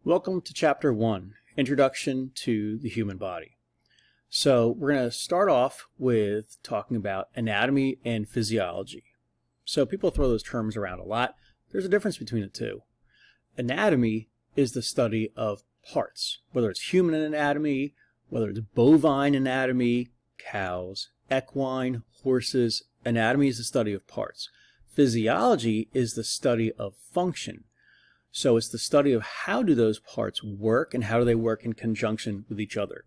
Welcome to Chapter 1, Introduction to the Human Body. So we're going to start off with talking about anatomy and physiology. So people throw those terms around a lot. There's a difference between the two. Anatomy is the study of parts, whether it's human anatomy, whether it's bovine anatomy, cows, equine, horses. Anatomy is the study of parts. Physiology is the study of function. So it's the study of how do those parts work and how do they work in conjunction with each other.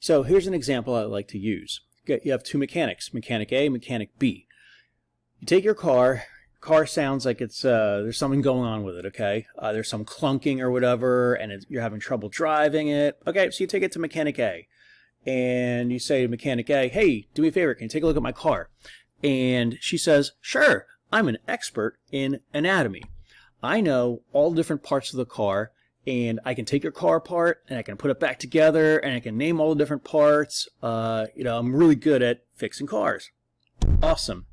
So here's an example I like to use. You have two mechanics, mechanic A, mechanic B. You take your car sounds like it's there's something going on with it, okay? There's some clunking or whatever, and you're having trouble driving it. Okay, so you take it to mechanic A, and you say to mechanic A, hey, do me a favor, can you take a look at my car? And she says, sure, I'm an expert in anatomy. I know all the different parts of the car, and I can take your car apart, and I can put it back together, and I can name all the different parts. I'm really good at fixing cars. Awesome.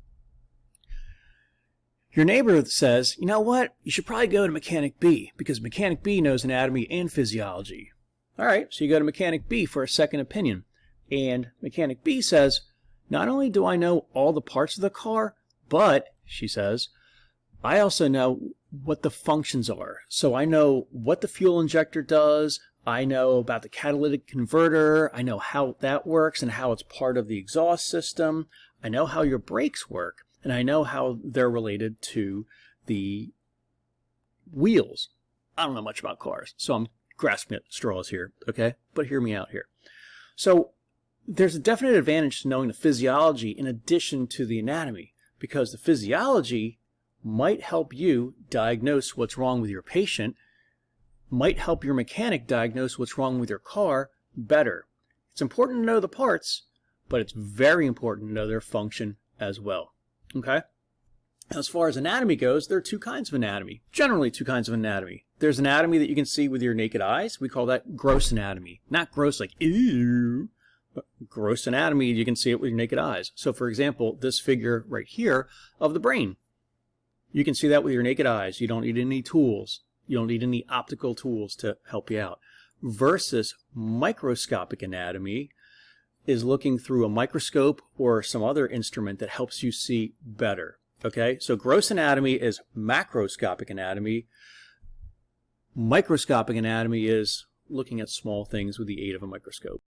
Your neighbor says, you know what? You should probably go to mechanic B, because mechanic B knows anatomy and physiology. All right, so you go to mechanic B for a second opinion, and mechanic B says, not only do I know all the parts of the car, but, she says, I also know what the functions are. So I know what the fuel injector does, I know about the catalytic converter, I know how that works and how it's part of the exhaust system, I know how your brakes work, and I know how they're related to the wheels. I don't know much about cars, so I'm grasping at straws here, okay? But hear me out here. So there's a definite advantage to knowing the physiology in addition to the anatomy, because the physiology might help you diagnose what's wrong with your patient, might help your mechanic diagnose what's wrong with your car better. It's important to know the parts, but it's very important to know their function as well. Okay? As far as anatomy goes, there are two kinds of anatomy, generally two kinds of anatomy. There's anatomy that you can see with your naked eyes. We call that gross anatomy. Not gross like, ew, but gross anatomy, you can see it with your naked eyes. So for example, this figure right here of the brain. You can see that with your naked eyes. You don't need any tools. You don't need any optical tools to help you out. Versus microscopic anatomy is looking through a microscope or some other instrument that helps you see better. Okay, so gross anatomy is macroscopic anatomy. Microscopic anatomy is looking at small things with the aid of a microscope.